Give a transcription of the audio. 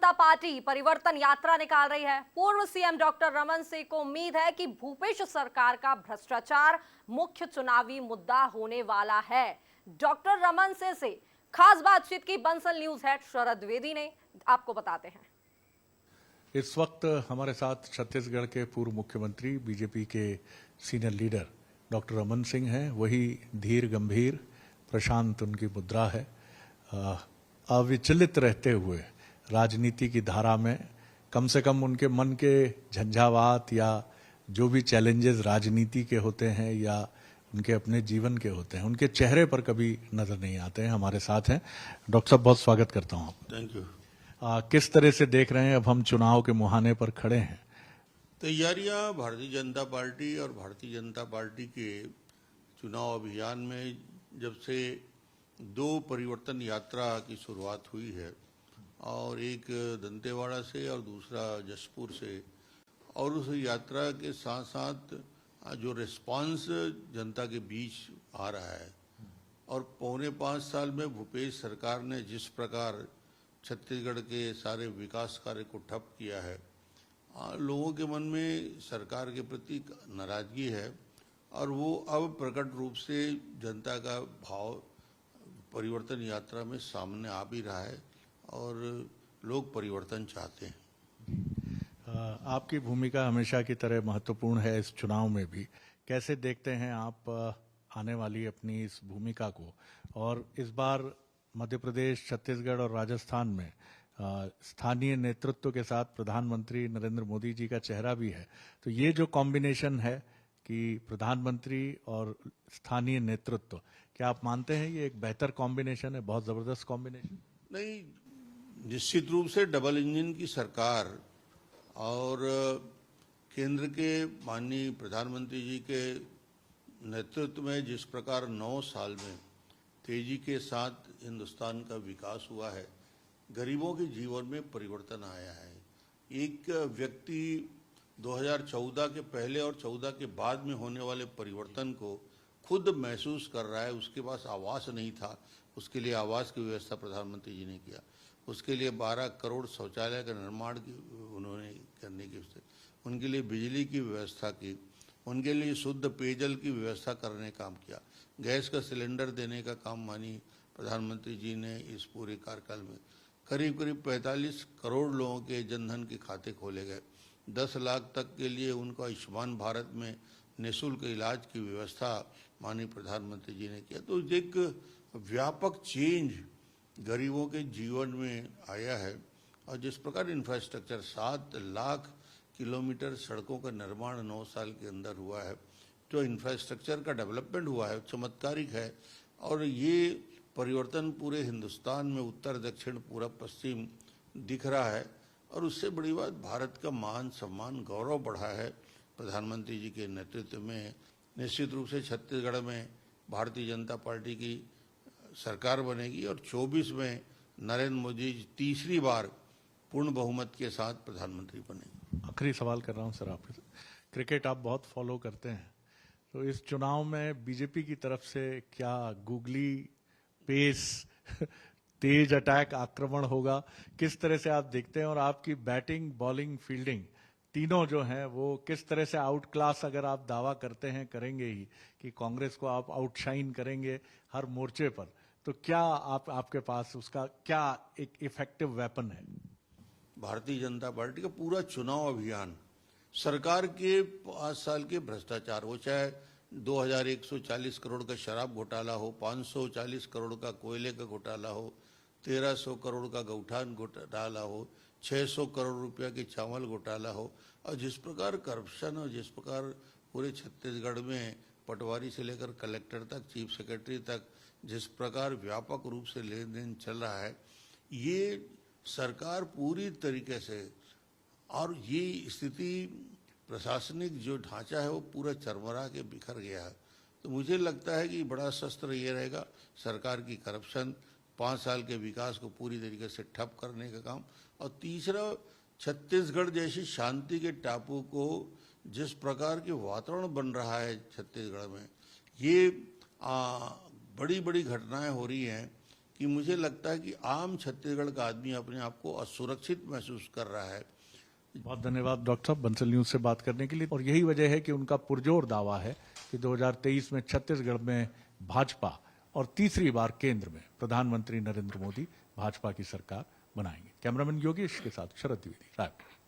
जनता party परिवर्तन यात्रा निकाल रही है। पूर्व सीएम डॉक्टर रमन सिंह को उम्मीद है कि भूपेश सरकार का भ्रष्टाचार मुख्य चुनावी मुद्दा होने वाला है। डॉक्टर रमन सिंह से खास बातचीत की बंसल न्यूज हेड शरद द्विवेदी ने, आपको बताते हैं। इस वक्त हमारे साथ छत्तीसगढ़ के पूर्व मुख्यमंत्री बीजेपी के senior leader doctor Raman Singh हैं। वही धीर गंभीर प्रशांत उनकी मुद्रा है। अविचलित रहते हुए राजनीति की धारा में कम से कम उनके मन के झंझावात या जो भी चैलेंजेस राजनीति के होते हैं या उनके अपने जीवन के होते हैं, उनके चेहरे पर कभी नजर नहीं आते हैं। हमारे साथ हैं डॉक्टर साहब, बहुत स्वागत करता हूं आपका। Thank you. किस तरह से देख रहे हैं, अब हम चुनाव के मुहाने पर खड़े हैं? तैयारियां भारतीय जनता पार्टी और भारतीय जनता पार्टी के चुनाव अभियान में जब से दो परिवर्तन यात्रा की शुरुआत हुई है, और एक दंतेवाड़ा से और दूसरा जशपुर से, और उस यात्रा के साथ साथ जो रिस्पांस जनता के बीच आ रहा है, और पौने 5 साल में भूपेश सरकार ने जिस प्रकार छत्तीसगढ़ के सारे विकास कार्य को ठप किया है, लोगों के मन में सरकार के प्रति नाराजगी है, और वो अब प्रकट रूप से जनता का भाव परिवर्तन यात्रा में सामने आ भी रहा है, और लोग परिवर्तन चाहते हैं। आपकी भूमिका हमेशा की तरह महत्वपूर्ण है इस चुनाव में भी। कैसे देखते हैं आप आने वाली अपनी इस भूमिका को? और इस बार मध्य प्रदेश, छत्तीसगढ़ और राजस्थान में स्थानीय नेतृत्व के साथ प्रधानमंत्री नरेंद्र मोदी जी का चेहरा भी है, तो ये जो कॉम्बिनेशन है कि प्रधानमंत्री और स्थानीय नेतृत्व, क्या आप मानते हैं ये एक बेहतर कॉम्बिनेशन है, बहुत जबरदस्त कॉम्बिनेशन? नहीं, निश्चित रूप से डबल इंजन की सरकार और केंद्र के माननीय प्रधानमंत्री जी के नेतृत्व में जिस प्रकार 9 साल में तेजी के साथ हिंदुस्तान का विकास हुआ है, गरीबों के जीवन में परिवर्तन आया है। एक व्यक्ति 2014 के पहले और 14 के बाद में होने वाले परिवर्तन को खुद महसूस कर रहा है। उसके पास आवास नहीं था, उसके लिए आवास की व्यवस्था प्रधानमंत्री जी ने किया। उसके लिए 12 करोड़ शौचालय का निर्माण उन्होंने करने की, उनके लिए बिजली की व्यवस्था की, उनके लिए शुद्ध पेयजल की व्यवस्था करने का काम किया। गैस का सिलेंडर देने का काम माननीय प्रधानमंत्री जी ने इस पूरे कार्यकाल में करीब करीब 45 करोड़ लोगों के जनधन के खाते खोले गए। 10 लाख तक के लिए उनको आयुष्मान भारत में निःशुल्क इलाज की व्यवस्था माननीय प्रधानमंत्री जी ने किया। तो एक व्यापक चेंज गरीबों के जीवन में आया है। और जिस प्रकार इंफ्रास्ट्रक्चर 7 लाख किलोमीटर सड़कों का निर्माण 9 साल के अंदर हुआ है, जो इंफ्रास्ट्रक्चर का डेवलपमेंट हुआ है, चमत्कारिक है। और ये परिवर्तन पूरे हिंदुस्तान में उत्तर दक्षिण पूरब पश्चिम दिख रहा है। और उससे बड़ी बात, भारत का मान सम्मान गौरव बढ़ा है प्रधानमंत्री जी के नेतृत्व में। निश्चित रूप से छत्तीसगढ़ में भारतीय जनता पार्टी की सरकार बनेगी और 24 में नरेंद्र मोदी जी तीसरी बार पूर्ण बहुमत के साथ प्रधानमंत्री बनेंगे। आखिरी सवाल कर रहा हूं सर आपके साथ। क्रिकेट आप बहुत फॉलो करते हैं, तो इस चुनाव में बीजेपी की तरफ से क्या गूगली पेस तेज अटैक आक्रमण होगा? किस तरह से आप देखते हैं? और आपकी बैटिंग, बॉलिंग, फील्डिंग तीनों जो हैं वो किस तरह से आउट क्लास, अगर आप दावा करते हैं, करेंगे ही कि कांग्रेस को आप आउटशाइन करेंगे हर मोर्चे पर, तो क्या आपके पास उसका क्या एक इफेक्टिव वेपन है? भारतीय जनता पार्टी का पूरा चुनाव अभियान सरकार के 5 साल के भ्रष्टाचार हो, चाहे 2140 करोड़ का शराब घोटाला हो, 540 करोड़ का कोयले का घोटाला हो, 1300 करोड़ का गौठान घोटाला हो, 600 करोड़ रुपया की चावल घोटाला हो, और जिस प्रकार करप्शन और जिस प्रकार पूरे छत्तीसगढ़ में पटवारी से लेकर कलेक्टर तक, चीफ सेक्रेटरी तक जिस प्रकार व्यापक रूप से लेन देन चल रहा है, ये सरकार पूरी तरीके से, और ये स्थिति प्रशासनिक जो ढांचा है वो पूरा चरमरा के बिखर गया है। तो मुझे लगता है कि बड़ा शस्त्र ये रहेगा सरकार की करप्शन, 5 साल के विकास को पूरी तरीके से ठप करने का काम, और तीसरा छत्तीसगढ़ जैसी शांति के टापू को जिस प्रकार के वातावरण बन रहा है छत्तीसगढ़ में, ये बड़ी बड़ी घटनाएं हो रही हैं कि मुझे लगता है कि आम छत्तीसगढ़ का आदमी अपने आप को असुरक्षित महसूस कर रहा है। बहुत धन्यवाद डॉक्टर साहब बंसल न्यूज से बात करने के लिए। और यही वजह है कि उनका पुरजोर दावा है कि 2023 में छत्तीसगढ़ में भाजपा और तीसरी बार केंद्र में प्रधानमंत्री नरेंद्र मोदी भाजपा की सरकार बनाएंगे। कैमरामैन योगेश के साथ शरद द्विवेदी, रायपुर।